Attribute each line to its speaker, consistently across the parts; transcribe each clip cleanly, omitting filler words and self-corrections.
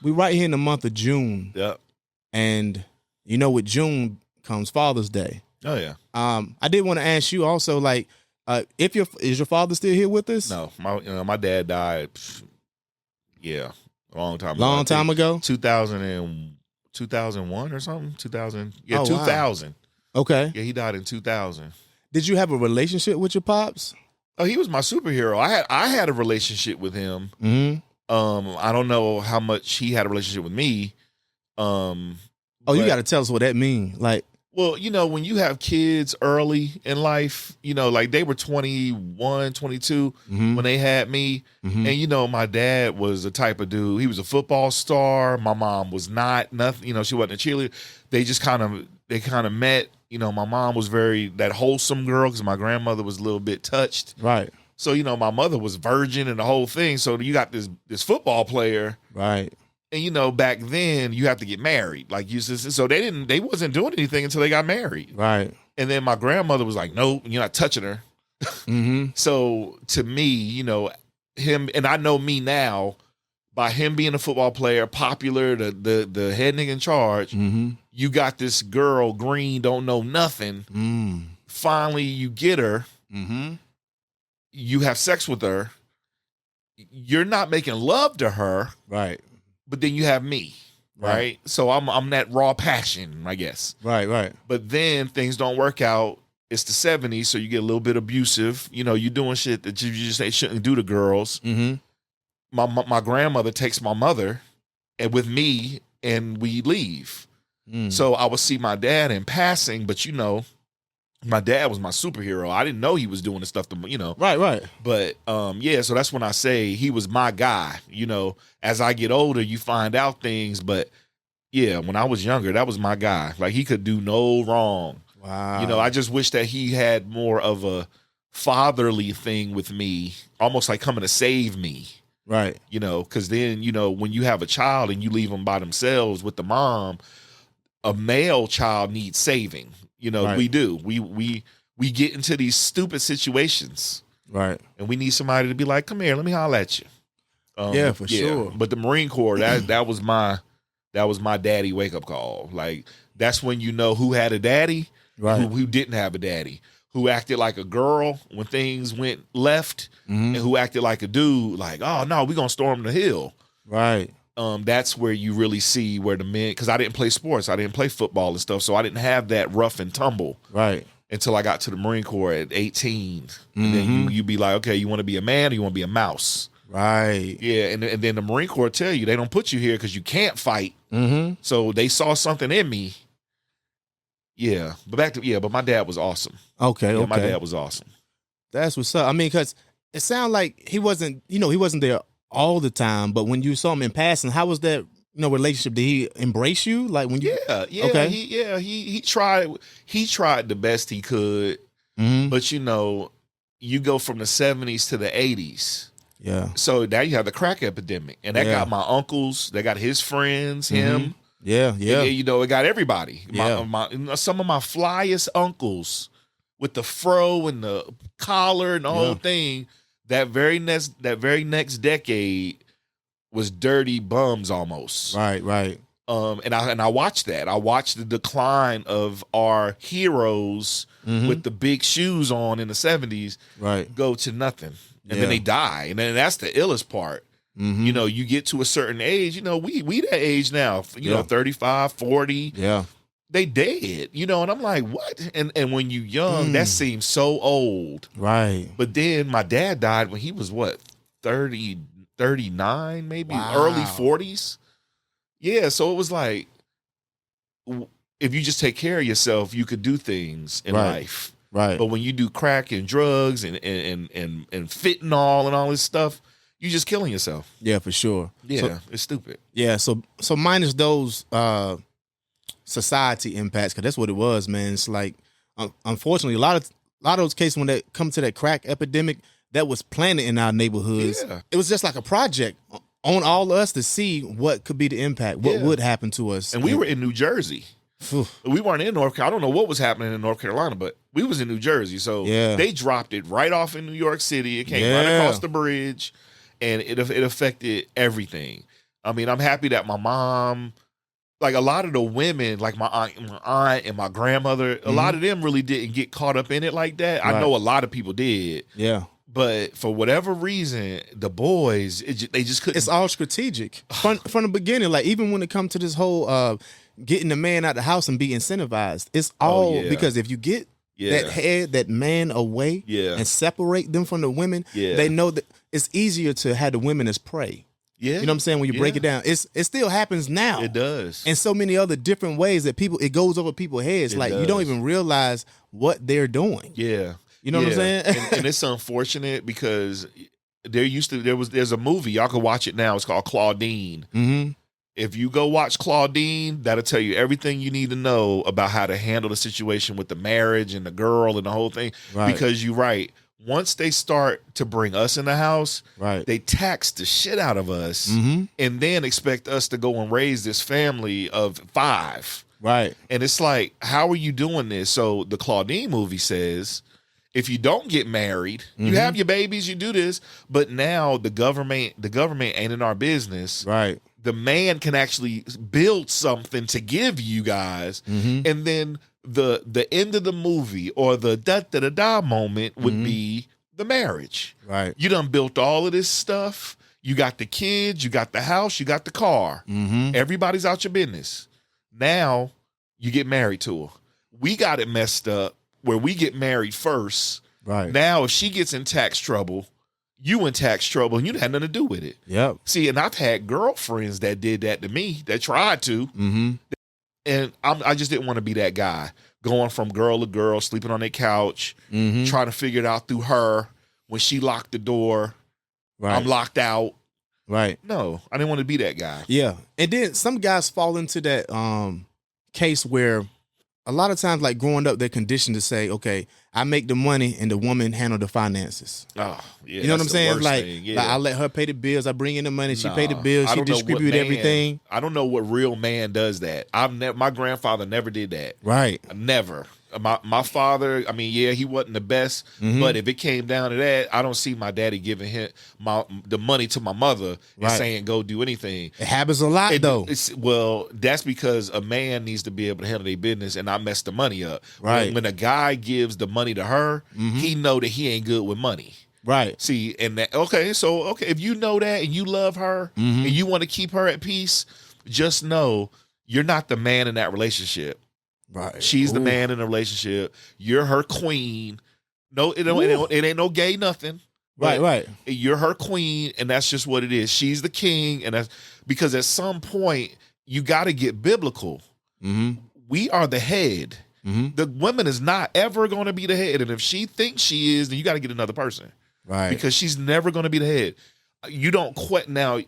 Speaker 1: we right here in the month of June.
Speaker 2: Yep.
Speaker 1: And with June comes Father's Day.
Speaker 2: Oh yeah.
Speaker 1: I did want to ask you also, like, is your father still here with us?
Speaker 2: No, my dad died. Yeah, a long time ago.
Speaker 1: Long time ago.
Speaker 2: 2001 or something. 2000. Yeah,
Speaker 1: Oh,
Speaker 2: 2000.
Speaker 1: Wow. Okay.
Speaker 2: Yeah, he died in 2000.
Speaker 1: Did you have a relationship with your pops?
Speaker 2: Oh, he was my superhero. I had a relationship with him.
Speaker 1: Mm-hmm.
Speaker 2: I don't know how much he had a relationship with me.
Speaker 1: You got to tell us what that means. Like,
Speaker 2: well, when you have kids early in life, like they were 21, 22
Speaker 1: mm-hmm.
Speaker 2: when they had me.
Speaker 1: Mm-hmm.
Speaker 2: And, my dad was the type of dude, he was a football star. My mom was not, nothing, she wasn't a cheerleader. They just kind of met. My mom was that wholesome girl because my grandmother was a little bit touched.
Speaker 1: Right.
Speaker 2: So, my mother was virgin and the whole thing. So you got this football player.
Speaker 1: Right.
Speaker 2: And back then you have to get married. Like so they wasn't doing anything until they got married.
Speaker 1: Right.
Speaker 2: And then my grandmother was like, "Nope, you're not touching her."
Speaker 1: Mm-hmm.
Speaker 2: So to me, him, and I know me now by him being a football player, popular, the head nigga in charge.
Speaker 1: Mm-hmm.
Speaker 2: You got this girl, green, don't know nothing.
Speaker 1: Mm.
Speaker 2: Finally, you get her.
Speaker 1: Mm-hmm.
Speaker 2: You have sex with her. You're not making love to her.
Speaker 1: Right.
Speaker 2: But then you have me, right? So I'm that raw passion, I guess.
Speaker 1: Right.
Speaker 2: But then things don't work out. It's the 70s, so you get a little bit abusive. You're doing shit that you just shouldn't do to girls.
Speaker 1: Mm-hmm.
Speaker 2: My grandmother takes my mother and with me, and we leave.
Speaker 1: Mm.
Speaker 2: So I would see my dad in passing, but my dad was my superhero. I didn't know he was doing the stuff to.
Speaker 1: Right.
Speaker 2: But so that's when I say he was my guy. As I get older, you find out things. But yeah, when I was younger, that was my guy. Like he could do no wrong.
Speaker 1: Wow.
Speaker 2: I just wish that he had more of a fatherly thing with me, almost like coming to save me.
Speaker 1: Right.
Speaker 2: Because then, when you have a child and you leave them by themselves with the mom, a male child needs saving.
Speaker 1: Right.
Speaker 2: We do. We get into these stupid situations.
Speaker 1: Right.
Speaker 2: And we need somebody to be like, come here, let me holler at you.
Speaker 1: Yeah, for sure.
Speaker 2: But the Marine Corps, that was my daddy wake up call. Like that's when you know who had a daddy,
Speaker 1: right,
Speaker 2: who didn't have a daddy, who acted like a girl when things went left,
Speaker 1: mm-hmm,
Speaker 2: and who acted like a dude, like, oh no, we're gonna storm the hill.
Speaker 1: Right.
Speaker 2: That's where you really see where the men, because I didn't play sports, I didn't play football and stuff, so I didn't have that rough and tumble.
Speaker 1: Right.
Speaker 2: Until I got to the Marine Corps at 18.
Speaker 1: Mm-hmm.
Speaker 2: And then you be like, okay, you want to be a man or you want to be a mouse?
Speaker 1: Right.
Speaker 2: Yeah, and then the Marine Corps tell you they don't put you here because you can't fight.
Speaker 1: Mm-hmm.
Speaker 2: So they saw something in me. Yeah, but my dad was awesome.
Speaker 1: Okay,
Speaker 2: yeah,
Speaker 1: okay.
Speaker 2: My dad was awesome.
Speaker 1: That's what's up. I mean, because it sounded like he wasn't there all the time, but when you saw him in passing, how was that, relationship? Did he embrace you? Like when you?
Speaker 2: Yeah.
Speaker 1: Okay.
Speaker 2: He tried the best he could,
Speaker 1: mm-hmm,
Speaker 2: but you go from the 70s to the 80s.
Speaker 1: Yeah.
Speaker 2: So now you have the crack epidemic, and that got my uncles, they got his friends, him.
Speaker 1: Mm-hmm. Yeah.
Speaker 2: It got everybody.
Speaker 1: Yeah.
Speaker 2: Some of my flyest uncles with the fro and the collar and the whole thing. That very next decade was dirty bums almost.
Speaker 1: Right.
Speaker 2: And I watched that. I watched the decline of our heroes,
Speaker 1: mm-hmm,
Speaker 2: with the big shoes on in the 70s,
Speaker 1: right,
Speaker 2: go to nothing. And then they die. And then that's the illest part.
Speaker 1: Mm-hmm.
Speaker 2: You get to a certain age, we that age now, 35, 40.
Speaker 1: Yeah.
Speaker 2: They dead, and I'm like, what? And when you young, that seems so old.
Speaker 1: Right.
Speaker 2: But then my dad died when he was what, 30, 39, maybe early 40s. Yeah, so it was like, if you just take care of yourself, you could do things in life.
Speaker 1: Right.
Speaker 2: But when you do crack and drugs and fentanyl and all this stuff, you're just killing yourself.
Speaker 1: Yeah, for sure.
Speaker 2: Yeah, it's stupid.
Speaker 1: Yeah, so minus those society impacts, because that's what it was, man. It's like, unfortunately, a lot of those cases when they come to that crack epidemic, that was planted in our neighborhoods.
Speaker 2: Yeah.
Speaker 1: It was just like a project on all of us to see what could be the impact, what would happen to us.
Speaker 2: And we were in New Jersey. We weren't in North Carolina. I don't know what was happening in North Carolina, but we was in New Jersey. So they dropped it right off in New York City. It came right across the bridge, and it affected everything. I mean, I'm happy that my mom, like a lot of the women, like my aunt and my grandmother, a lot of them really didn't get caught up in it like that. I know a lot of people did.
Speaker 1: Yeah.
Speaker 2: But for whatever reason, the boys, they just couldn't.
Speaker 1: It's all strategic from the beginning. Like even when it comes to this whole getting the man out the house and be incentivized, it's all because if you get that man away and separate them from the women, they know that it's easier to have the women as prey. Yeah. You know what I'm saying? When you break it down, it still happens now.
Speaker 2: It does.
Speaker 1: In so many other different ways that it goes over people's heads. Like you don't even realize what they're doing.
Speaker 2: Yeah.
Speaker 1: You know what I'm saying?
Speaker 2: and it's unfortunate because there's a movie, y'all can watch it now. It's called Claudine. Mm-hmm. If you go watch Claudine, that'll tell you everything you need to know about how to handle the situation with the marriage and the girl and the whole thing. Right. Because you're right. Once they start to bring us in the house, they tax the shit out of us and then expect us to go and raise this family of 5.
Speaker 1: Right.
Speaker 2: And it's like, how are you doing this? So the Claudine movie says, if you don't get married, you have your babies, you do this, but now the government ain't in our business.
Speaker 1: Right.
Speaker 2: The man can actually build something to give you guys, and then the end of the movie or the da moment would be the marriage.
Speaker 1: Right.
Speaker 2: You done built all of this stuff. You got the kids, you got the house, you got the car. Everybody's out your business. Now you get married to her. We got it messed up where we get married first. Right. Now, if she gets in tax trouble, you in tax trouble, and you had nothing to do with it.
Speaker 1: Yep.
Speaker 2: See, and I've had girlfriends that did that to me, that tried to. And I just didn't want to be that guy, going from girl to girl, sleeping on their couch, trying to figure it out through her. When she locked the door, I'm locked out.
Speaker 1: Right.
Speaker 2: No, I didn't want to be that guy.
Speaker 1: Yeah. And then some guys fall into that case where a lot of times, like growing up, they're conditioned to say, okay, I make the money and the woman handle the finances.
Speaker 2: Oh, yeah.
Speaker 1: You know what I'm saying? Like I let her pay the bills. I bring in the money. She pay the bills. She distribute everything.
Speaker 2: I don't know what real man does that. My grandfather never did that.
Speaker 1: Right.
Speaker 2: Never. My father, I mean, he wasn't the best, but if it came down to that, I don't see my daddy giving him the money to my mother and saying go do anything.
Speaker 1: It happens a lot though.
Speaker 2: Well, that's because a man needs to be able to handle their business and not mess the money up.
Speaker 1: Right.
Speaker 2: When a guy gives the money to her, he know that he ain't good with money.
Speaker 1: Right.
Speaker 2: See, and that if you know that and you love her and you want to keep her at peace, just know you're not the man in that relationship.
Speaker 1: Right.
Speaker 2: She's the man in the relationship. You're her queen. No, it ain't no gay nothing.
Speaker 1: Right.
Speaker 2: You're her queen, and that's just what it is. She's the king, and that's because at some point you got to get biblical. We are the head. The woman is not ever going to be the head, and if she thinks she is, then you got to get another person.
Speaker 1: Right.
Speaker 2: Because she's never going to be the head. You don't quit now.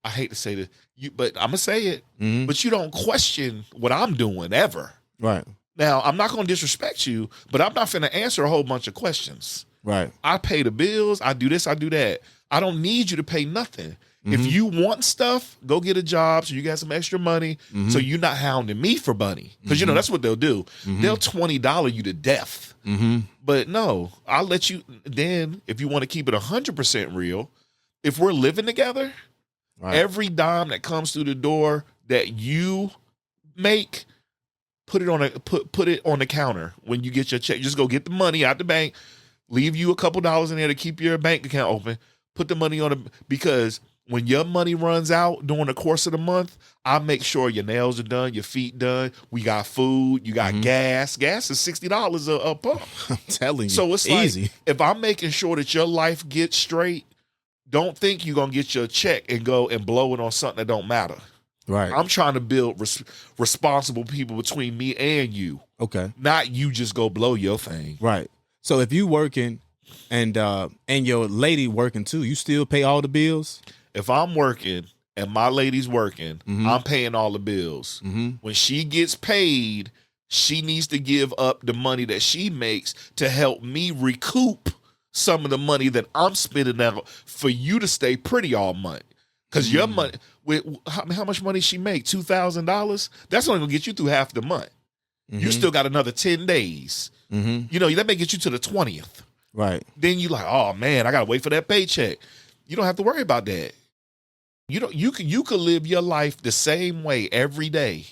Speaker 2: I hate to say this, but I'm gonna say it. But you don't question what I'm doing ever.
Speaker 1: Right.
Speaker 2: Now, I'm not gonna disrespect you, but I'm not finna answer a whole bunch of questions.
Speaker 1: Right.
Speaker 2: I pay the bills. I do this. I do that. I don't need you to pay nothing. If you want stuff, go get a job so you got some extra money. So you're not hounding me for money, because you know that's what they'll do. They'll $20 you to death. But no, I'll let you. Then, if you want to keep it 100% real, if we're living together. Right. Every dime that comes through the door that you make, put it on the counter when you get your check. Just go get the money out the bank, leave you a couple dollars in there to keep your bank account open. Put the money on because when your money runs out during the course of the month, I make sure your nails are done, your feet done. We got food, you got gas. Gas is $60 a pump.
Speaker 1: I'm telling you,
Speaker 2: so it's
Speaker 1: easy.
Speaker 2: Like, if I'm making sure that your life gets straight. Don't think you're going to get your check and go and blow it on something that don't matter.
Speaker 1: Right.
Speaker 2: I'm trying to build responsible people between me and you.
Speaker 1: Okay.
Speaker 2: Not you just go blow your thing.
Speaker 1: Right. So if you working and your lady working too, you still pay all the bills?
Speaker 2: If I'm working and my lady's working, I'm paying all the bills. When she gets paid, she needs to give up the money that she makes to help me recoup some of the money that I'm spending out for you to stay pretty all month. Because your money, with how much money she make? $2,000? That's only going to get you through half the month. You still got another 10 days. You know, that may get you to the 20th.
Speaker 1: Right.
Speaker 2: Then you like, oh man, I got to wait for that paycheck. You don't have to worry about that. you could live your life the same way every day.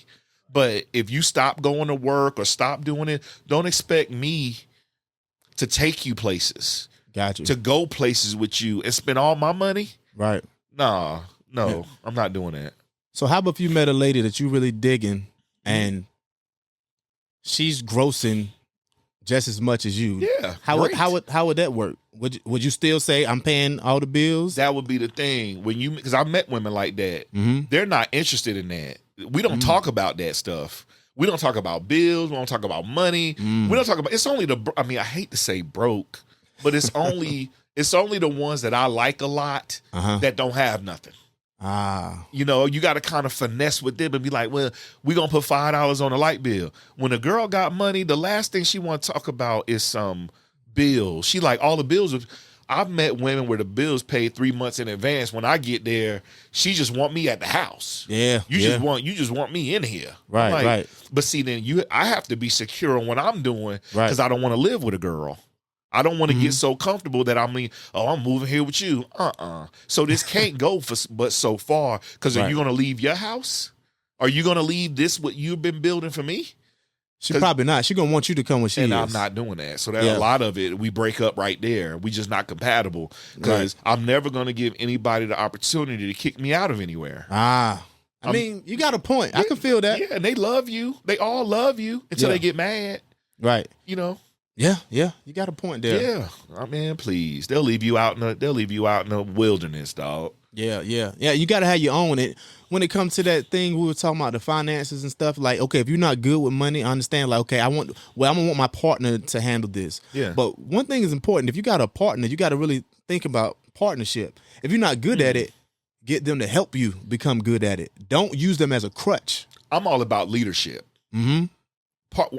Speaker 2: But if you stop going to work or stop doing it, don't expect me to take you places.
Speaker 1: Got you.
Speaker 2: To go places with you and spend all my money.
Speaker 1: Right.
Speaker 2: No, I'm not doing that.
Speaker 1: So how about if you met a lady that you really digging and she's grossing just as much as you?
Speaker 2: Yeah.
Speaker 1: How would that work? Would you still say I'm paying all the bills?
Speaker 2: That would be the thing because I met women like that.
Speaker 1: Mm-hmm.
Speaker 2: They're not interested in that. We don't talk about that stuff. We don't talk about bills. We don't talk about money. We don't talk about. It's only I hate to say broke, but it's only the ones that I like a lot that don't have nothing. You got to kind of finesse with them and be like, well, we're going to put $5 on a light bill. When a girl got money, the last thing she want to talk about is some bills. She like all the bills. I've met women where the bills paid 3 months in advance. When I get there, she just want me at the house.
Speaker 1: Yeah.
Speaker 2: You just want me in here.
Speaker 1: Right,
Speaker 2: like,
Speaker 1: right.
Speaker 2: But see, then I have to be secure on what I'm doing because
Speaker 1: Right.
Speaker 2: I don't want to live with a girl. I don't want to get so comfortable that I'm moving here with you. So this can't go but so far because are you going to leave your house? Are you going to leave this what you've been building for me?
Speaker 1: She probably not. She gonna want you to come when she is.
Speaker 2: And I'm not doing that. So that a lot of it, we break up right there. We just not compatible because I'm never going to give anybody the opportunity to kick me out of anywhere.
Speaker 1: I mean, you got a point. I can feel that.
Speaker 2: Yeah, and they love you. They all love you until they get mad.
Speaker 1: Right.
Speaker 2: Yeah,
Speaker 1: you got a point there.
Speaker 2: Yeah, I mean, please, they'll leave you out in the wilderness, dog.
Speaker 1: Yeah. You got to have your own. When it comes to that thing we were talking about, the finances and stuff. Like, okay, if you're not good with money, I understand. Like, okay, I'm gonna want my partner to handle this.
Speaker 2: Yeah.
Speaker 1: But one thing is important. If you got a partner, you got to really think about partnership. If you're not good at it, get them to help you become good at it. Don't use them as a crutch.
Speaker 2: I'm all about leadership.
Speaker 1: Mm-hmm.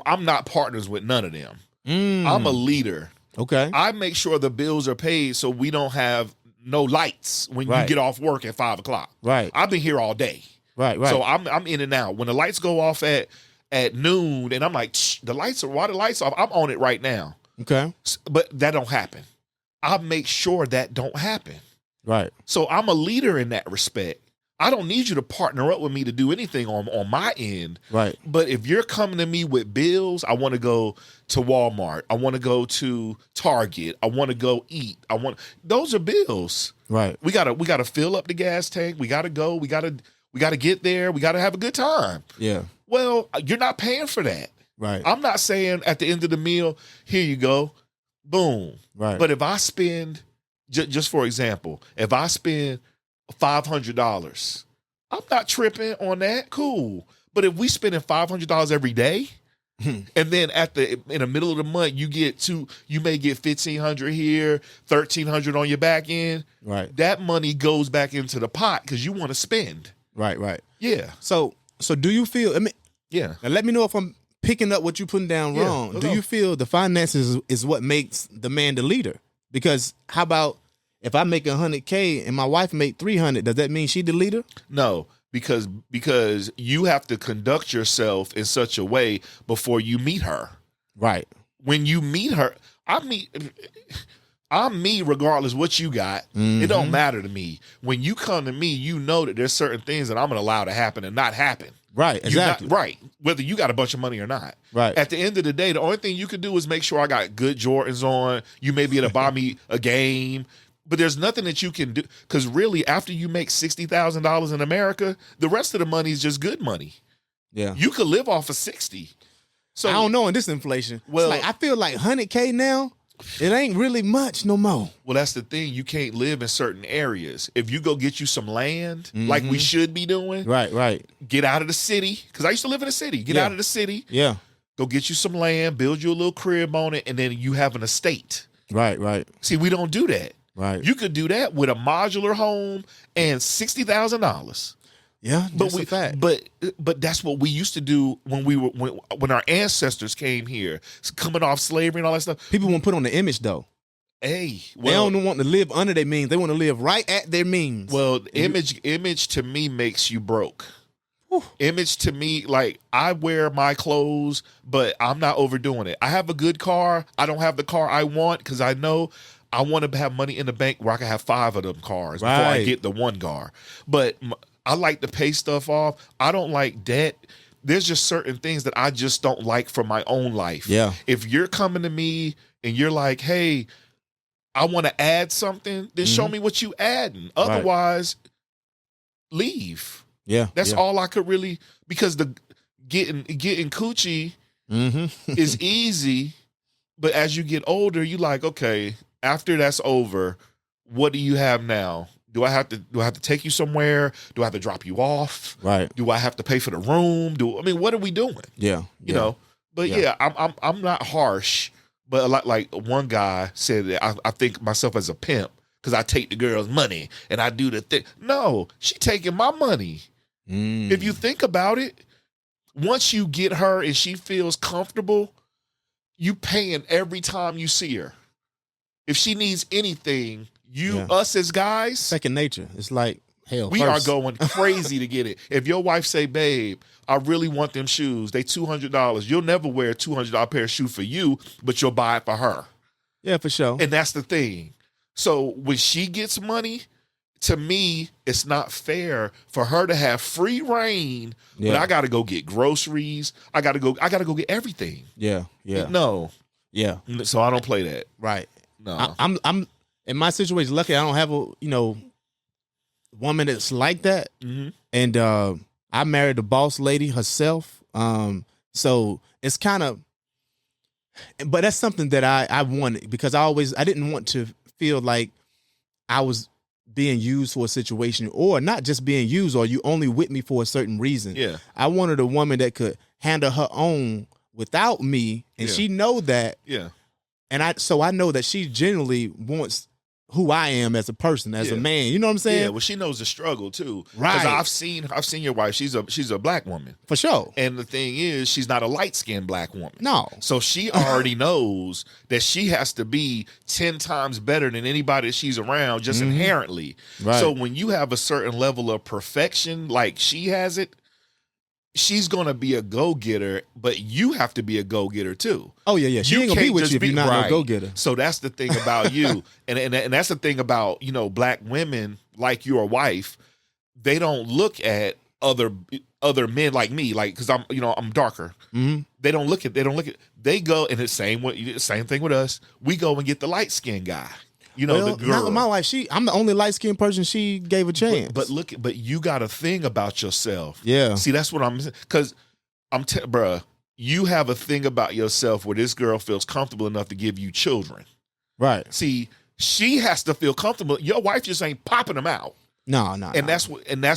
Speaker 2: I'm not partners with none of them. I'm a leader.
Speaker 1: Okay.
Speaker 2: I make sure the bills are paid so we don't have no lights when you get off work at 5:00.
Speaker 1: Right.
Speaker 2: I've been here all day.
Speaker 1: Right.
Speaker 2: So I'm in and out. When the lights go off at noon, and I'm like, why the lights off? I'm on it right now.
Speaker 1: Okay.
Speaker 2: But that don't happen. I make sure that don't happen.
Speaker 1: Right.
Speaker 2: So I'm a leader in that respect. I don't need you to partner up with me to do anything on my end.
Speaker 1: Right.
Speaker 2: But if you're coming to me with bills, I want to go to Walmart. I want to go to Target. I want to go eat. Those are bills.
Speaker 1: Right.
Speaker 2: We gotta fill up the gas tank. We gotta go. We gotta get there. We gotta have a good time.
Speaker 1: Yeah.
Speaker 2: Well, you're not paying for that.
Speaker 1: Right.
Speaker 2: I'm not saying at the end of the meal, here you go, boom.
Speaker 1: Right.
Speaker 2: But if I spend, just for example, if I spend $500, I'm not tripping on that. Cool. But if we spending $500 every day, and then in the middle of the month you may get $1,500 here, $1,300 on your back end.
Speaker 1: Right.
Speaker 2: That money goes back into the pot because you want to spend.
Speaker 1: Right.
Speaker 2: Yeah.
Speaker 1: So do you feel? I mean,
Speaker 2: yeah.
Speaker 1: Now let me know if I'm picking up what you're putting down wrong. Do you feel the finances is what makes the man the leader? Because how about if I make $100K and my wife make $300, does that mean she the leader?
Speaker 2: No, because you have to conduct yourself in such a way before you meet her.
Speaker 1: Right.
Speaker 2: When you meet her, I'm me regardless what you got. It don't matter to me. When you come to me, you know that there's certain things that I'm going to allow to happen and not happen.
Speaker 1: Right, exactly.
Speaker 2: Right. Whether you got a bunch of money or not.
Speaker 1: Right.
Speaker 2: At the end of the day, the only thing you can do is make sure I got good Jordans on. You may be able to buy me a game. But there's nothing that you can do. Because really, after you make $60,000 in America, the rest of the money is just good money.
Speaker 1: Yeah.
Speaker 2: You could live off of 60. So
Speaker 1: I don't know in this inflation.
Speaker 2: Well,
Speaker 1: it's like, I feel like $100K now, it ain't really much no more.
Speaker 2: Well, that's the thing. You can't live in certain areas. If you go get you some land, like we should be doing.
Speaker 1: Right.
Speaker 2: Get out of the city. Because I used to live in the city. Get out of the city.
Speaker 1: Yeah.
Speaker 2: Go get you some land, build you a little crib on it, and then you have an estate.
Speaker 1: Right.
Speaker 2: See, we don't do that.
Speaker 1: Right.
Speaker 2: You could do that with a modular home and $60,000.
Speaker 1: Yeah, that's a fact.
Speaker 2: But that's what we used to do when our ancestors came here, coming off slavery and all that stuff.
Speaker 1: People want to put on the image though.
Speaker 2: Hey,
Speaker 1: they don't want to live under their means. They want to live right at their means.
Speaker 2: Well, image to me makes you broke. Whew. Image to me, like I wear my clothes, but I'm not overdoing it. I have a good car. I don't have the car I want because I know I want to have money in the bank where I can have 5 of them cars before I get the one car. But I like to pay stuff off. I don't like debt. There's just certain things that I just don't like for my own life.
Speaker 1: Yeah.
Speaker 2: If you're coming to me and you're like, hey, I want to add something, then show me what you adding. Otherwise, leave.
Speaker 1: Yeah.
Speaker 2: That's all I could really, because the getting coochie is easy, but as you get older, you like, okay, after that's over, what do you have now? Do I have to take you somewhere? Do I have to drop you off?
Speaker 1: Right.
Speaker 2: Do I have to pay for the room? What are we doing?
Speaker 1: Yeah.
Speaker 2: You know. But I'm not harsh. But like one guy said that I think myself as a pimp because I take the girl's money and I do the thing. No, she taking my money. If you think about it, once you get her and she feels comfortable, you paying every time you see her. If she needs anything, us as guys,
Speaker 1: second nature. It's like hell.
Speaker 2: We are going crazy to get it. If your wife say, "Babe, I really want them shoes. They $200." You'll never wear a $200 pair of shoes for you, but you'll buy it for her.
Speaker 1: Yeah, for sure.
Speaker 2: And that's the thing. So when she gets money, to me, it's not fair for her to have free reign. But I got to go get groceries. I got to go get everything.
Speaker 1: Yeah, yeah.
Speaker 2: No.
Speaker 1: Yeah.
Speaker 2: So I don't play that.
Speaker 1: Right.
Speaker 2: No.
Speaker 1: I'm in my situation. Lucky I don't have a woman that's like that. And I married the boss lady herself. So it's kind of, but that's something that I wanted because I didn't want to feel like I was being used for a situation, or not just being used, or you only with me for a certain reason.
Speaker 2: Yeah.
Speaker 1: I wanted a woman that could handle her own without me, and she know that.
Speaker 2: Yeah.
Speaker 1: And I know that she genuinely wants who I am as a person, as a man. You know what I'm saying?
Speaker 2: Yeah, well, she knows the struggle too.
Speaker 1: Right.
Speaker 2: Because I've seen your wife. She's a black woman.
Speaker 1: For sure.
Speaker 2: And the thing is, she's not a light-skinned black woman.
Speaker 1: No.
Speaker 2: So she already knows that she has to be 10 times better than anybody that she's around just inherently.
Speaker 1: Right.
Speaker 2: So when you have a certain level of perfection like she has it, she's going to be a go-getter, but you have to be a go-getter too.
Speaker 1: Oh, yeah. She ain't going to be with you if you're not a go-getter.
Speaker 2: So that's the thing about you. and that's the thing about, black women like your wife. They don't look at other men like me, like, because I'm darker. They don't look at, they go, and the same thing with us. We go and get the light-skinned guy. The girl.
Speaker 1: Not my wife. I'm the only light skinned person she gave a chance.
Speaker 2: But you got a thing about yourself.
Speaker 1: Yeah.
Speaker 2: See, that's what I'm saying. Because bruh, you have a thing about yourself where this girl feels comfortable enough to give you children.
Speaker 1: Right.
Speaker 2: See, she has to feel comfortable. Your wife just ain't popping them out.
Speaker 1: No.
Speaker 2: That's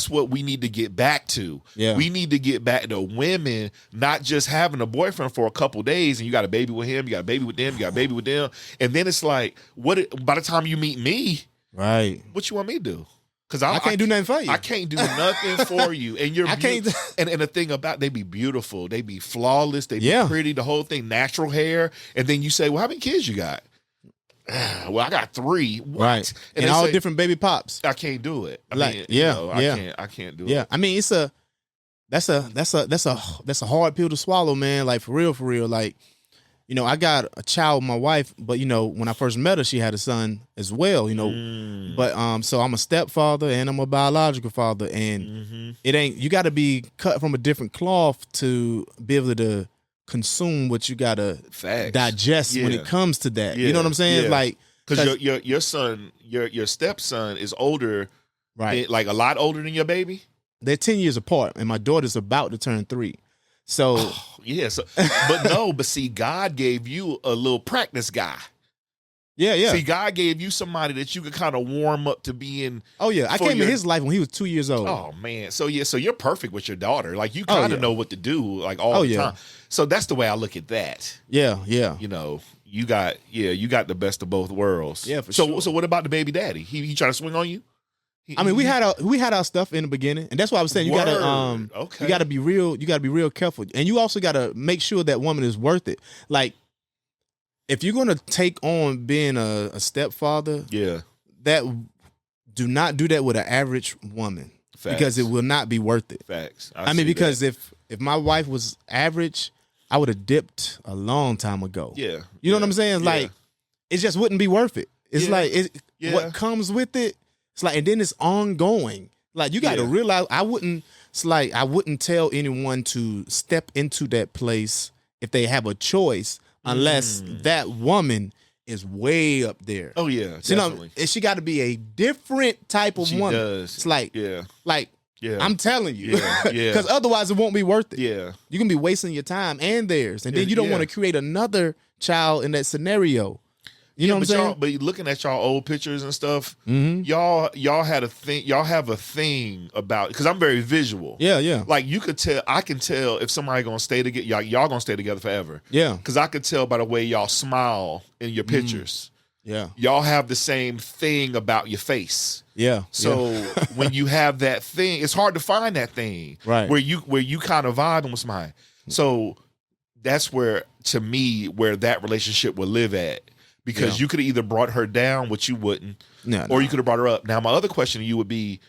Speaker 2: what we need to get back to. Yeah. We need to get back to women not just having a boyfriend for a couple days and you got a baby with him, you got a baby with them, you got a baby with them, and then it's like, by the time you meet me,
Speaker 1: right?
Speaker 2: What you want me to do? Because
Speaker 1: I can't do nothing for you.
Speaker 2: I can't do nothing for you, and you're. I can't. And the thing about they be beautiful, they be flawless, they be pretty, the whole thing, natural hair, and then you say, well, how many kids you got? Well, I got 3. What?
Speaker 1: Right. And all different baby pops.
Speaker 2: I can't do it. I can't do it.
Speaker 1: Yeah. I mean, that's a hard pill to swallow, man. Like for real. Like, I got a child with my wife, but when I first met her, she had a son as well, But so I'm a stepfather and I'm a biological father, and you got to be cut from a different cloth to be able to consume what you gotta digest when it comes to that. You know what I'm saying? Like,
Speaker 2: because your son, your stepson is older, right? Like a lot older than your baby.
Speaker 1: They're 10 years apart, and my daughter's about to turn 3. So but see, God gave you a little practice guy. Yeah. See, God gave you somebody that you could kind of warm up to being. Oh yeah, I came in his life when he was 2 years old.
Speaker 2: Oh man, so you're perfect with your daughter. Like you kind of know what to do, like all the time. So that's the way I look at that.
Speaker 1: Yeah.
Speaker 2: You got the best of both worlds.
Speaker 1: Yeah, for sure.
Speaker 2: So what about the baby daddy? He trying to swing on you?
Speaker 1: We had our stuff in the beginning, and that's why I was saying you gotta be real. You gotta be real careful, and you also gotta make sure that woman is worth it. Like, if you're gonna take on being a stepfather, do not do that with an average woman. Facts. Because it will not be worth it.
Speaker 2: Facts.
Speaker 1: I mean, because if my wife was average, I would have dipped a long time ago.
Speaker 2: Yeah.
Speaker 1: You know what I'm saying? Like, it just wouldn't be worth it. It's like what comes with it. It's like, and then it's ongoing. Like you got to realize, I wouldn't tell anyone to step into that place if they have a choice, unless that woman is way up there.
Speaker 2: Oh yeah,
Speaker 1: so, definitely. And she got to be a different type of woman.
Speaker 2: Does.
Speaker 1: It's like, I'm telling you, because otherwise it won't be worth it.
Speaker 2: Yeah,
Speaker 1: you're gonna be wasting your time and theirs, and then you don't want to create another child in that scenario. You know what I'm saying?
Speaker 2: But looking at y'all old pictures and stuff, y'all had a thing. Y'all have a thing about, because I'm very visual.
Speaker 1: Yeah.
Speaker 2: Like you could tell, I can tell if somebody gonna stay together. Y'all gonna stay together forever.
Speaker 1: Yeah.
Speaker 2: Because I could tell by the way y'all smile in your pictures.
Speaker 1: Yeah.
Speaker 2: Y'all have the same thing about your face.
Speaker 1: Yeah.
Speaker 2: So when you have that thing, it's hard to find that thing.
Speaker 1: Right.
Speaker 2: Where you kind of vibing with somebody. So that's where, to me, where that relationship would live at. Because you could have either brought her down, which you wouldn't, or you could have brought her up. Now, my other question to you would be,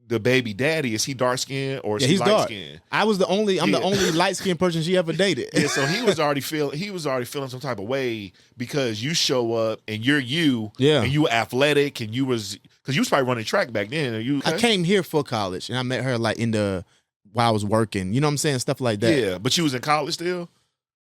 Speaker 2: the baby daddy, is he dark skinned or is he light skinned?
Speaker 1: I'm the only light skinned person she ever dated.
Speaker 2: Yeah, so he was already feeling some type of way, because you show up and you're and you were athletic, and because you was probably running track back then. Okay?
Speaker 1: I came here for college and I met her like while I was working. You know what I'm saying? Stuff like that.
Speaker 2: Yeah, but you was in college still?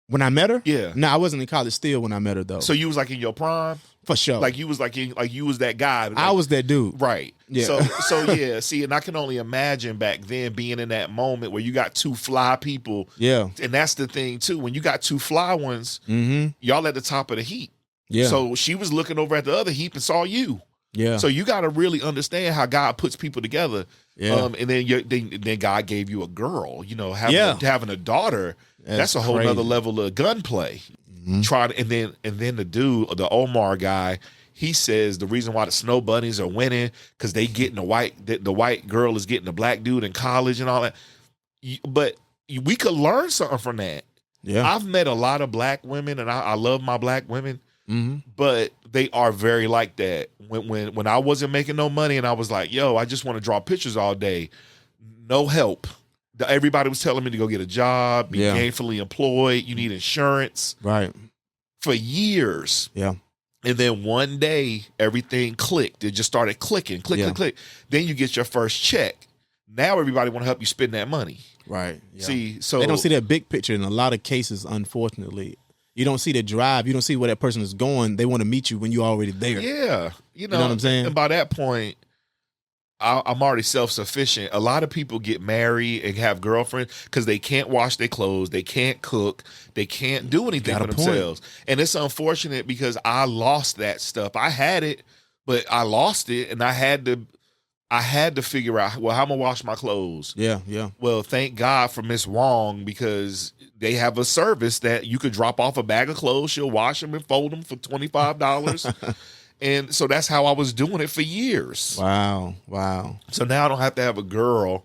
Speaker 1: When I met her?
Speaker 2: Yeah.
Speaker 1: No, I wasn't in college still when I met her though.
Speaker 2: So you was like in your prime?
Speaker 1: For sure.
Speaker 2: Like you was you was that guy.
Speaker 1: I was that dude.
Speaker 2: Right.
Speaker 1: Yeah.
Speaker 2: So yeah, see, and I can only imagine back then being in that moment where you got two fly people.
Speaker 1: Yeah.
Speaker 2: And that's the thing too. When you got two fly ones, y'all at the top of the heap.
Speaker 1: Yeah.
Speaker 2: So she was looking over at the other heap and saw you.
Speaker 1: Yeah.
Speaker 2: So you got to really understand how God puts people together.
Speaker 1: Yeah.
Speaker 2: And then God gave you a girl. You know, having a daughter. That's a whole nother level of gunplay. And then the Omar guy, he says the reason why the Snow Bunnies are winning because they getting the white girl is getting the black dude in college and all that. But we could learn something from that.
Speaker 1: Yeah,
Speaker 2: I've met a lot of black women, and I love my black women, but they are very like that. When I wasn't making no money and I was like, yo, I just want to draw pictures all day, no help. Everybody was telling me to go get a job, be gainfully employed. You need insurance.
Speaker 1: Right.
Speaker 2: For years.
Speaker 1: Yeah.
Speaker 2: And then one day, everything clicked. It just started clicking, click. Then you get your first check. Now everybody want to help you spend that money.
Speaker 1: Right. Yeah.
Speaker 2: See, so
Speaker 1: they don't see that big picture in a lot of cases, unfortunately. You don't see the drive. You don't see where that person is going. They want to meet you when you're already there.
Speaker 2: Yeah. You know
Speaker 1: what I'm saying?
Speaker 2: And by that point, I'm already self-sufficient. A lot of people get married and have girlfriends because they can't wash their clothes, they can't cook, they can't do anything for themselves. And it's unfortunate because I lost that stuff. I had it, but I lost it, and I had to figure out, well, how I'm gonna wash my clothes.
Speaker 1: Yeah.
Speaker 2: Well, thank God for Miss Wong, because they have a service that you could drop off a bag of clothes. She'll wash them and fold them for $25. And so that's how I was doing it for years.
Speaker 1: Wow.
Speaker 2: So now I don't have to have a girl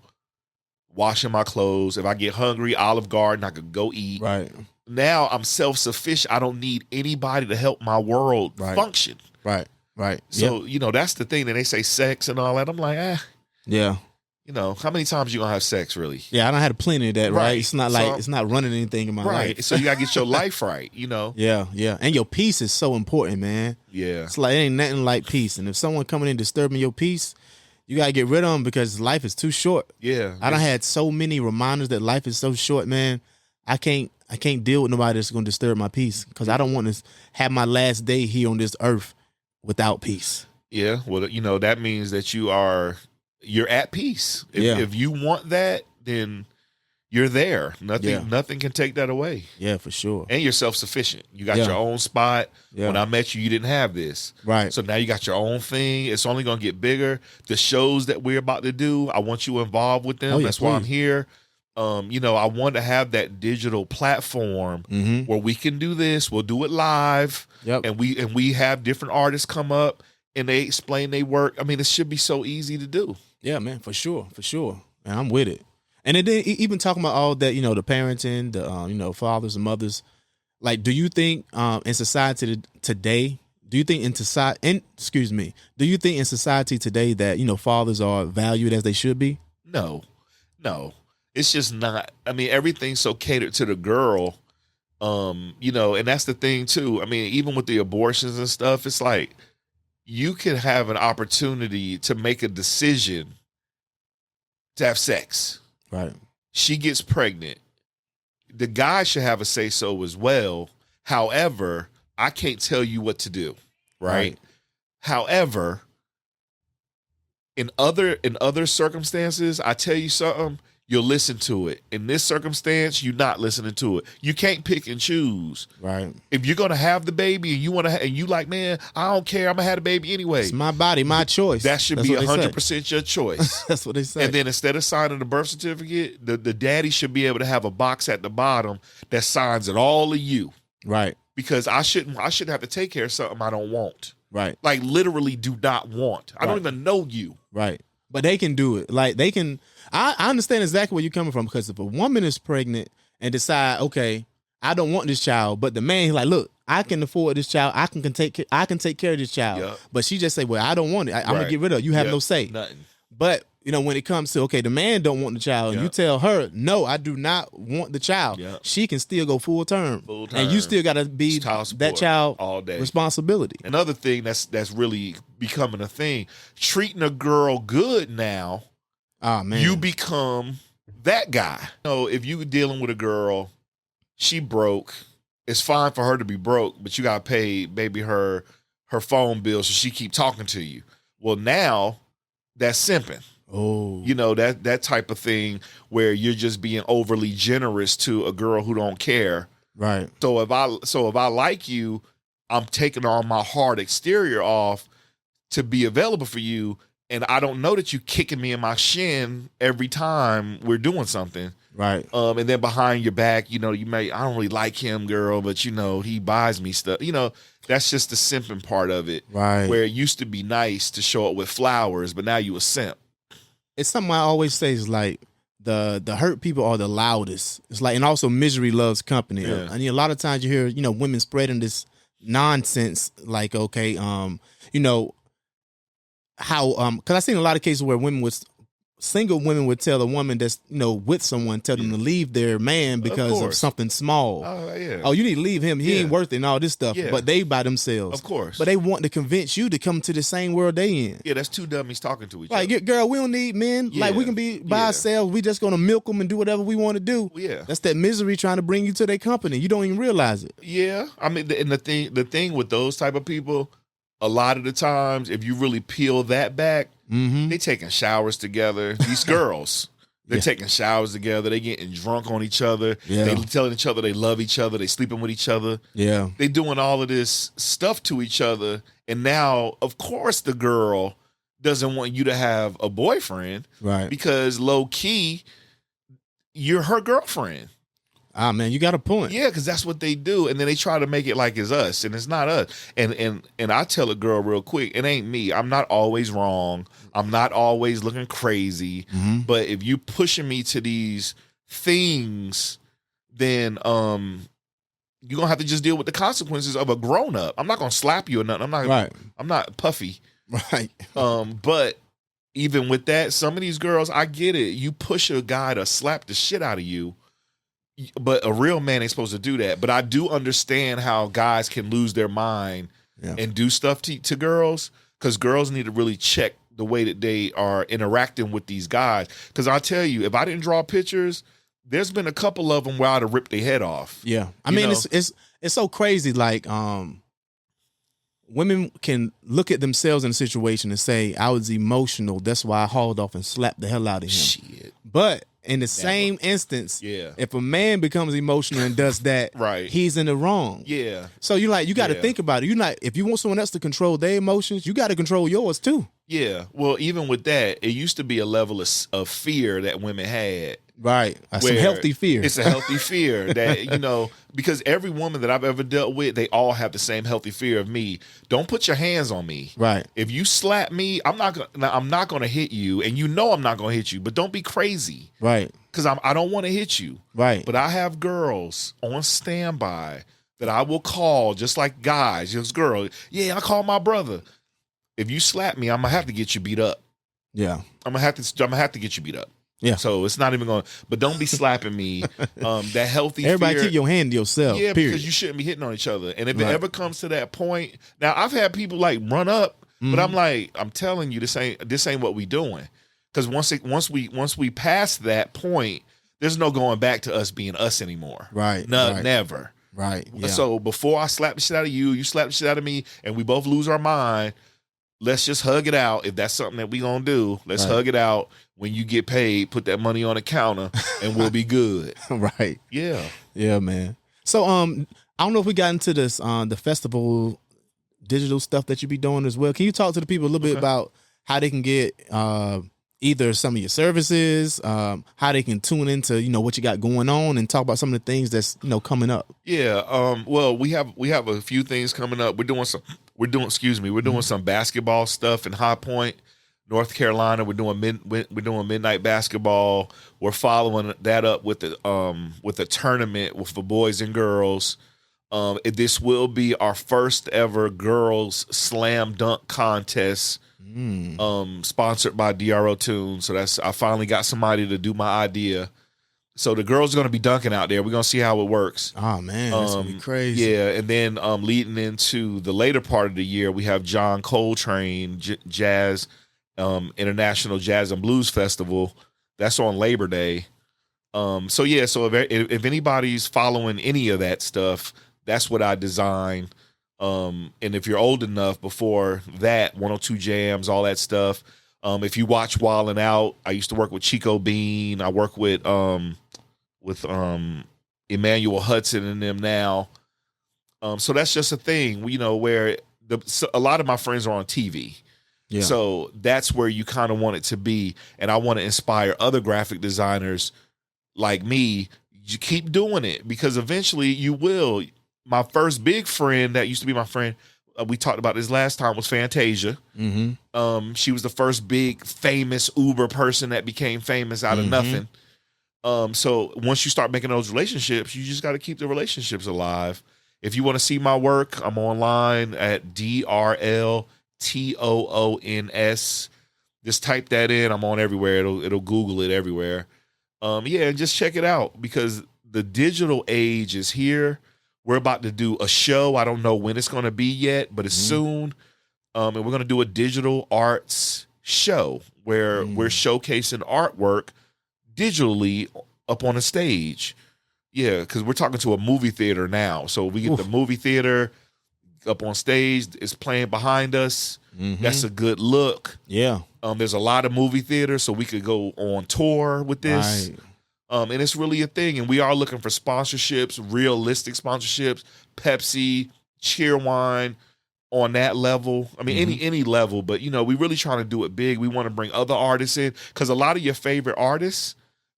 Speaker 2: washing my clothes. If I get hungry, Olive Garden, I could go eat.
Speaker 1: Right.
Speaker 2: Now I'm self-sufficient. I don't need anybody to help my world function.
Speaker 1: Right.
Speaker 2: So, that's the thing that they say sex and all that. I'm like,
Speaker 1: Yeah.
Speaker 2: How many times you gonna have sex, really?
Speaker 1: Yeah, I don't have plenty of that, right? It's not like it's not running anything in my life.
Speaker 2: Right. So you gotta get your life right,
Speaker 1: Yeah. And your peace is so important, man.
Speaker 2: Yeah.
Speaker 1: It's like, it ain't nothing like peace. And if someone coming in disturbing your peace, you gotta get rid of them because life is too short.
Speaker 2: Yeah.
Speaker 1: I done had so many reminders that life is so short, man. I can't deal with nobody that's gonna disturb my peace because I don't want to have my last day here on this earth without peace.
Speaker 2: Yeah. Well, that means that you're at peace. If you want that, then you're there. Nothing can take that away.
Speaker 1: Yeah, for sure.
Speaker 2: And you're self-sufficient. You got your own spot.
Speaker 1: Yeah.
Speaker 2: When I met you, you didn't have this.
Speaker 1: Right.
Speaker 2: So now you got your own thing. It's only going to get bigger. The shows that we're about to do, I want you involved with them. That's why I'm here. I want to have that digital platform where we can do this. We'll do it live.
Speaker 1: Yep.
Speaker 2: And we have different artists come up and they explain their work. I mean, it should be so easy to do. Yeah,
Speaker 1: man, for sure. And I'm with it. And then even talking about all that, the parenting, the fathers and mothers, like, do you think in society today, do you think in society today that, fathers are valued as they should be?
Speaker 2: No, it's just not. I mean, everything's so catered to the girl, and that's the thing too. I mean, even with the abortions and stuff, it's like, you can have an opportunity to make a decision to have sex.
Speaker 1: Right.
Speaker 2: She gets pregnant. The guy should have a say-so as well. However, I can't tell you what to do. Right. However, in other circumstances, I tell you something, you'll listen to it. In this circumstance, you're not listening to it. You can't pick and choose.
Speaker 1: Right.
Speaker 2: If you're gonna have the baby and you want to, and you like, man, I don't care, I'm gonna have the baby anyway.
Speaker 1: It's my body, my choice.
Speaker 2: That should be 100% your choice.
Speaker 1: That's what they say.
Speaker 2: And then instead of signing the birth certificate, the daddy should be able to have a box at the bottom that signs it all of you.
Speaker 1: Right.
Speaker 2: Because I shouldn't have to take care of something I don't want.
Speaker 1: Right.
Speaker 2: Like literally do not want. I don't even know you.
Speaker 1: Right. But they can do it. Like they can. I understand exactly where you're coming from, because if a woman is pregnant and decide, okay, I don't want this child, but the man, he's like, look, I can afford this child. I can take care of this child. Yep. But she just say, well, I don't want it. I'm gonna get rid of it. You have no say.
Speaker 2: Nothing.
Speaker 1: But when it comes to, okay, the man don't want the child, and you tell her, no, I do not want the child. She can still go full term, and you still got to be that child
Speaker 2: all day responsibility. Another thing that's really becoming a thing, treating a girl good now.
Speaker 1: Oh man,
Speaker 2: you become that guy. If you dealing with a girl, she broke. It's fine for her to be broke, but you got to pay maybe her phone bill so she keep talking to you. Well, now that's simping.
Speaker 1: Oh,
Speaker 2: that type of thing where you're just being overly generous to a girl who don't care.
Speaker 1: Right.
Speaker 2: So if I like you, I'm taking all my hard exterior off to be available for you, and I don't know that you kicking me in my shin every time we're doing something.
Speaker 1: Right.
Speaker 2: And then behind your back, you may, I don't really like him, girl, but he buys me stuff. That's just the simping part of it.
Speaker 1: Right.
Speaker 2: Where it used to be nice to show up with flowers, but now you a simp.
Speaker 1: It's something I always say is like the hurt people are the loudest. It's like, and also misery loves company.
Speaker 2: Yeah.
Speaker 1: And a lot of times you hear, women spreading this nonsense like, okay, how because I've seen a lot of cases where single women would tell a woman that's with someone, tell them to leave their man because of something small.
Speaker 2: Oh yeah.
Speaker 1: Oh, you need to leave him. He ain't worth it and all this stuff. Yeah. But they by themselves.
Speaker 2: Of course.
Speaker 1: But they want to convince you to come to the same world they in.
Speaker 2: Yeah, that's two dummies talking to each other.
Speaker 1: Like, girl, we don't need men. Yeah. Like, we can be by ourselves. We just gonna milk them and do whatever we want to do.
Speaker 2: Yeah.
Speaker 1: That's that misery trying to bring you to their company. You don't even realize it.
Speaker 2: Yeah. I mean, and the thing with those type of people, a lot of the times, if you really peel that back, they taking showers together. These girls, they're taking showers together. They getting drunk on each other. Yeah. They telling each other they love each other. They sleeping with each other.
Speaker 1: Yeah.
Speaker 2: They doing all of this stuff to each other. And now, of course, the girl doesn't want you to have a boyfriend.
Speaker 1: Right.
Speaker 2: Because low key, you're her girlfriend.
Speaker 1: Ah, man, you got a point.
Speaker 2: Yeah, because that's what they do, and then they try to make it like it's us, and it's not us. And I tell a girl real quick, it ain't me. I'm not always wrong. I'm not always looking crazy. Mm-hmm. But if you pushing me to these things, then you're gonna have to just deal with the consequences of a grown up. I'm not gonna slap you or nothing. I'm not puffy.
Speaker 1: Right.
Speaker 2: But even with that, some of these girls, I get it. You push a guy to slap the shit out of you. But a real man ain't supposed to do that. But I do understand how guys can lose their mind and do stuff to girls, because girls need to really check the way that they are interacting with these guys. Because I tell you, if I didn't draw pictures, there's been a couple of them where I'd have ripped their head off.
Speaker 1: Yeah, I mean, it's so crazy. Like, women can look at themselves in a situation and say, "I was emotional. That's why I hauled off and slapped the hell out of him."
Speaker 2: Shit.
Speaker 1: But in the same instance, if a man becomes emotional and does that, he's in the wrong.
Speaker 2: Yeah.
Speaker 1: So you got to think about it. If you want someone else to control their emotions, you got to control yours too.
Speaker 2: Yeah. Well, even with that, it used to be a level of fear that women had.
Speaker 1: Right. Some healthy fear.
Speaker 2: It's a healthy fear that, because every woman that I've ever dealt with, they all have the same healthy fear of me. Don't put your hands on me.
Speaker 1: Right.
Speaker 2: If you slap me, I'm not going to hit you, and I'm not going to hit you, but don't be crazy.
Speaker 1: Right.
Speaker 2: Because I don't want to hit you.
Speaker 1: Right.
Speaker 2: But I have girls on standby that I will call, just like guys. Just girl, I call my brother. If you slap me, I'm gonna have to get you beat up.
Speaker 1: Yeah.
Speaker 2: I'm gonna have to get you beat up.
Speaker 1: Yeah.
Speaker 2: So it's not even going. But don't be slapping me. That healthy.
Speaker 1: Everybody
Speaker 2: fear,
Speaker 1: keep your hand to yourself.
Speaker 2: Yeah,
Speaker 1: period.
Speaker 2: because you shouldn't be hitting on each other. And if it ever comes to that point, now I've had people like run up But I'm like, I'm telling you, this ain't what we doing. Because once we pass that point, there's no going back to us being us anymore.
Speaker 1: Right.
Speaker 2: Never.
Speaker 1: Right. Yeah.
Speaker 2: So before I slap the shit out of you, you slap the shit out of me, and we both lose our mind, let's just hug it out. If that's something that we gonna do, let's hug it out. When you get paid, put that money on the counter, and we'll be good.
Speaker 1: Right.
Speaker 2: Yeah.
Speaker 1: Yeah, man. So I don't know if we got into this the festival digital stuff that you be doing as well. Can you talk to the people a little bit about how they can get either some of your services, how they can tune into, what you got going on, and talk about some of the things that's, coming up?
Speaker 2: Yeah. Well, we have a few things coming up. We're doing some basketball stuff in High Point, North Carolina. We're doing midnight basketball. We're following that up with a tournament with the boys and girls. This will be our first ever girls slam dunk contest. Sponsored by DRL Toons. So I finally got somebody to do my idea. So the girls are going to be dunking out there. We're going to see how it works.
Speaker 1: Oh man, that's going to be crazy.
Speaker 2: Yeah, and then leading into the later part of the year, we have John Coltrane Jazz International Jazz and Blues Festival. That's on Labor Day. So if anybody's following any of that stuff, that's what I designed. And if you're old enough, before that, 102 Jams, all that stuff. If you watch Wildin' Out, I used to work with Chico Bean. I work with Emmanuel Hudson and them now. So that's just a thing, where a lot of my friends are on TV. Yeah. So that's where you kind of want it to be. And I want to inspire other graphic designers like me. You keep doing it, because eventually you will. My first big friend that used to be my friend, we talked about this last time, was Fantasia. She was the first big famous Uber person that became famous out of nothing. So once you start making those relationships, you just got to keep the relationships alive. If you want to see my work, I'm online at DRL Toons. Just type that in. I'm on everywhere. It'll Google it everywhere. Just check it out, because the digital age is here. We're about to do a show. I don't know when it's going to be yet, but it's soon. And we're going to do a digital arts show where we're showcasing artwork digitally up on a stage. Yeah, because we're talking to a movie theater now. So we get the movie theater up on stage. It's playing behind us. That's a good look.
Speaker 1: Yeah.
Speaker 2: There's a lot of movie theaters, so we could go on tour with this. Right. And it's really a thing. And we are looking for sponsorships, realistic sponsorships, Pepsi, Cheerwine, on that level. I mean, any level, but we really trying to do it big. We want to bring other artists in, because a lot of your favorite artists,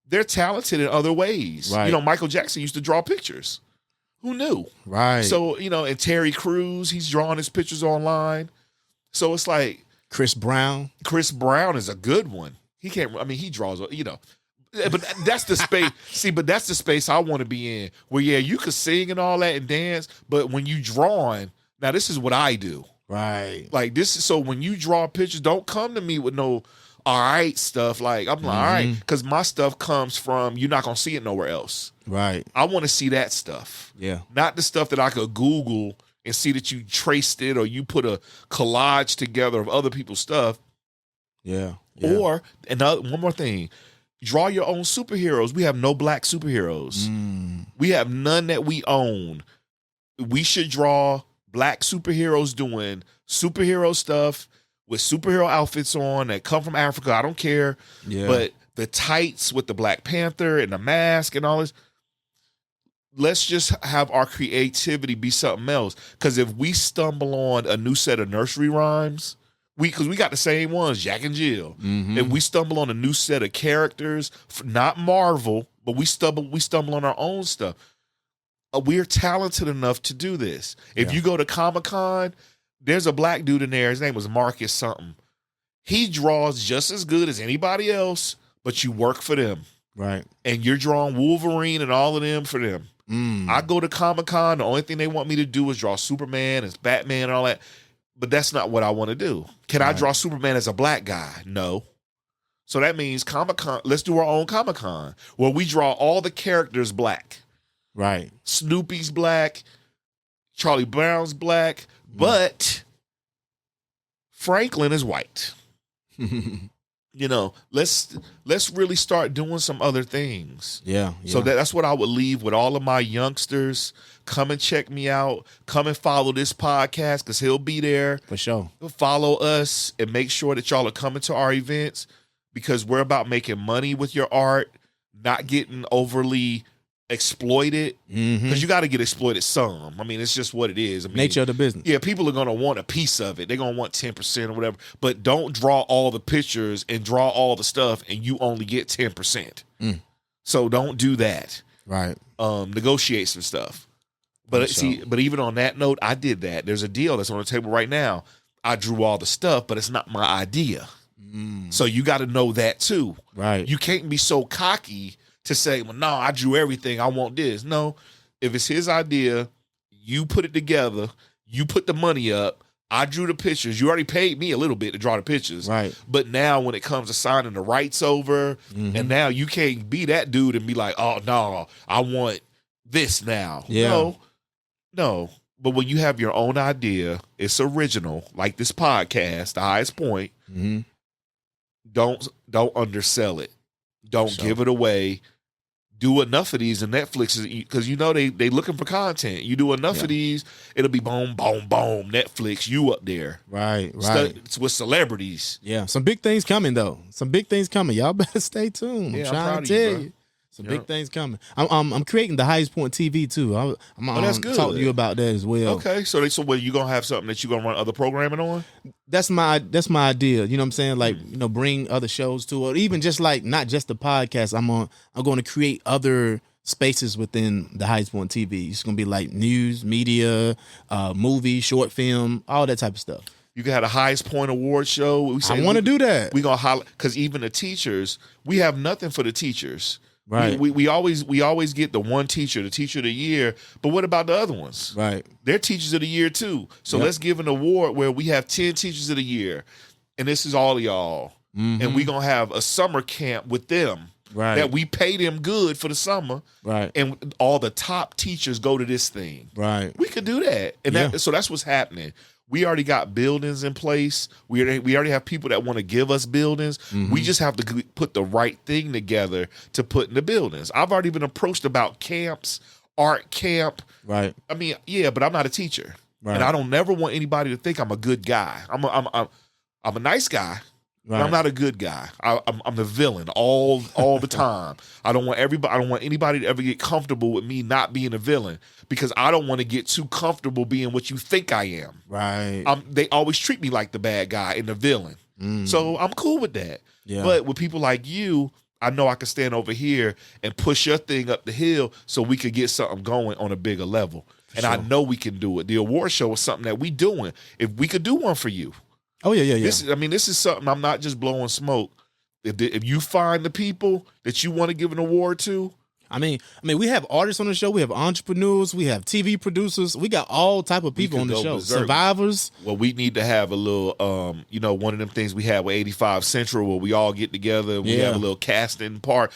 Speaker 2: they're talented in other ways. Right. Michael Jackson used to draw pictures. Who knew? Right. So, and Terry Crews, he's drawing his pictures online. So it's like
Speaker 1: Chris Brown.
Speaker 2: Chris Brown is a good one. He draws, but that's the space. See, but that's the space I want to be in, where you could sing and all that and dance, but when you drawing, now this is what I do.
Speaker 1: Right.
Speaker 2: Like this is, so when you draw pictures, don't come to me with no all right stuff. Like I'm like, all right, because my stuff comes from, you're not gonna see it nowhere else.
Speaker 1: Right.
Speaker 2: I want to see that stuff.
Speaker 1: Yeah.
Speaker 2: Not the stuff that I could Google and see that you traced it, or you put a collage together of other people's stuff.
Speaker 1: Yeah.
Speaker 2: Or one more thing. Draw your own superheroes. We have no black superheroes. We have none that we own. We should draw black superheroes doing superhero stuff with superhero outfits on that come from Africa. I don't care. Yeah. But the tights with the Black Panther and the mask and all this, let's just have our creativity be something else. Because if we stumble on a new set of nursery rhymes, because we got the same ones, Jack and Jill. If we stumble on a new set of characters, not Marvel, but we stumble on our own stuff. We're talented enough to do this. If you go to Comic-Con, there's a black dude in there. His name was Marcus something. He draws just as good as anybody else, but you work for them.
Speaker 1: Right.
Speaker 2: And you're drawing Wolverine and all of them for them. I go to Comic-Con, the only thing they want me to do is draw Superman and Batman and all that. But that's not what I want to do. Can I draw Superman as a black guy? No. So that means Comic-Con, let's do our own Comic-Con, where we draw all the characters black.
Speaker 1: Right.
Speaker 2: Snoopy's black, Charlie Brown's black, but Franklin is white. You know, let's really start doing some other things.
Speaker 1: Yeah.
Speaker 2: So that's what I would leave with all of my youngsters. Come and check me out. Come and follow this podcast because he'll be there.
Speaker 1: For sure.
Speaker 2: Follow us and make sure that y'all are coming to our events because we're about making money with your art, not getting overly exploited because you got to get exploited some. I mean, it's just what it is. I mean,
Speaker 1: nature of the business.
Speaker 2: Yeah, people are going to want a piece of it. They're going to want 10% or whatever, but don't draw all the pictures and draw all the stuff and you only get 10%. So don't do that.
Speaker 1: Right.
Speaker 2: Negotiate some stuff. But but even on that note, I did that. There's a deal that's on the table right now. I drew all the stuff, but it's not my idea. So you got to know that too.
Speaker 1: Right.
Speaker 2: You can't be so cocky to say, well, no, I drew everything. I want this. No, if it's his idea, you put it together. You put the money up. I drew the pictures. You already paid me a little bit to draw the pictures.
Speaker 1: Right.
Speaker 2: But now when it comes to signing the rights over, and now you can't be that dude and be like, oh, no, I want this now.
Speaker 1: Yeah.
Speaker 2: No. But when you have your own idea, it's original, like this podcast, The Highest Point, don't undersell it. Don't give it away. Do enough of these, and Netflix is because you know they looking for content. You do enough of these, it'll be boom, boom, boom. Netflix, you up there,
Speaker 1: right?
Speaker 2: It's with celebrities.
Speaker 1: Yeah, some big things coming though. Some big things coming. Y'all better stay tuned. I'm trying to tell you. Some big things coming. I'm creating the Highest Point TV too. I'm
Speaker 2: that's good.
Speaker 1: Talk to you about that as well.
Speaker 2: Okay, so what, you gonna have something that you gonna run other programming on?
Speaker 1: That's my idea. You know what I'm saying? Like, bring other shows to it, or even just like not just the podcast. I'm going to create other spaces within the Highest Point TV. It's gonna be like news, media, movie, short film, all that type of stuff.
Speaker 2: You can have a Highest Point award show.
Speaker 1: I want to do that.
Speaker 2: We gonna holler because even the teachers, we have nothing for the teachers.
Speaker 1: Right.
Speaker 2: We always get the one teacher, the teacher of the year, but what about the other ones?
Speaker 1: Right.
Speaker 2: They're teachers of the year too. So let's give an award where we have 10 teachers of the year, and this is all of y'all. And we gonna have a summer camp with them.
Speaker 1: Right.
Speaker 2: That we pay them good for the summer.
Speaker 1: Right.
Speaker 2: And all the top teachers go to this thing.
Speaker 1: Right.
Speaker 2: We could do that. And so that's what's happening. We already got buildings in place. We already have people that want to give us buildings. We just have to put the right thing together to put in the buildings. I've already been approached about camps, art camp.
Speaker 1: Right.
Speaker 2: I mean, yeah, but I'm not a teacher.
Speaker 1: Right.
Speaker 2: And I don't never want anybody to think I'm a good guy. I'm a nice guy. Right. But I'm not a good guy. I'm the villain all the time. I don't want anybody to ever get comfortable with me not being a villain because I don't want to get too comfortable being what you think I am.
Speaker 1: Right.
Speaker 2: They always treat me like the bad guy and the villain. So I'm cool with that.
Speaker 1: Yeah.
Speaker 2: But with people like you, I know I can stand over here and push your thing up the hill so we could get something going on a bigger level. And I know we can do it. The award show is something that we doing. If we could do one for you.
Speaker 1: Oh, yeah.
Speaker 2: This is something I'm not just blowing smoke. If you find the people that you want to give an award to.
Speaker 1: I mean, we have artists on the show. We have entrepreneurs. We have TV producers. We got all type of people on the show.
Speaker 2: Berserk.
Speaker 1: Survivors.
Speaker 2: Well, we need to have a little, one of them things we had with 85 Central where we all get together. We have a little casting part.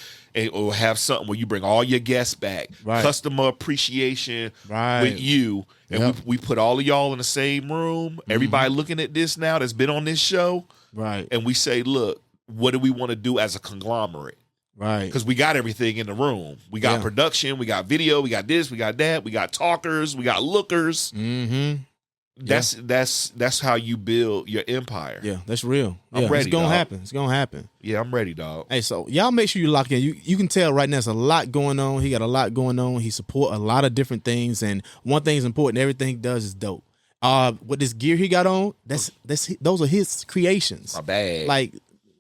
Speaker 2: Or have something where you bring all your guests back.
Speaker 1: Right.
Speaker 2: Customer appreciation with you. And we put all of y'all in the same room. Everybody looking at this now that's been on this show.
Speaker 1: Right.
Speaker 2: And we say, look, what do we want to do as a conglomerate?
Speaker 1: Right.
Speaker 2: Because we got everything in the room. We got production. We got video. We got this. We got that. We got talkers. We got lookers. That's how you build your empire.
Speaker 1: Yeah, that's real.
Speaker 2: I'm ready.
Speaker 1: It's gonna happen. It's gonna happen.
Speaker 2: Yeah, I'm ready, dog.
Speaker 1: Hey, so y'all make sure you lock in. You can tell right now there's a lot going on. He got a lot going on. He support a lot of different things, and one thing's important. Everything he does is dope. With this gear he got on, those are his creations.
Speaker 2: My bag.
Speaker 1: Like,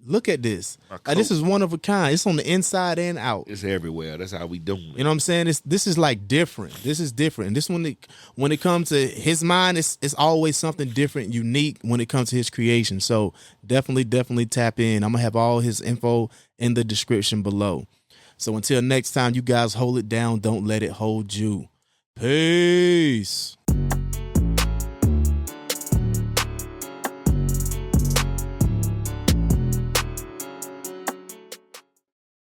Speaker 1: look at this. This is one of a kind. It's on the inside and out.
Speaker 2: It's everywhere. That's how we doing it.
Speaker 1: You know what I'm saying? This is like different. This is different. And this when it comes to his mind, it's always something different, unique when it comes to his creation. So definitely tap in. I'm gonna have all his info in the description below. So until next time, you guys hold it down. Don't let it hold you. Peace.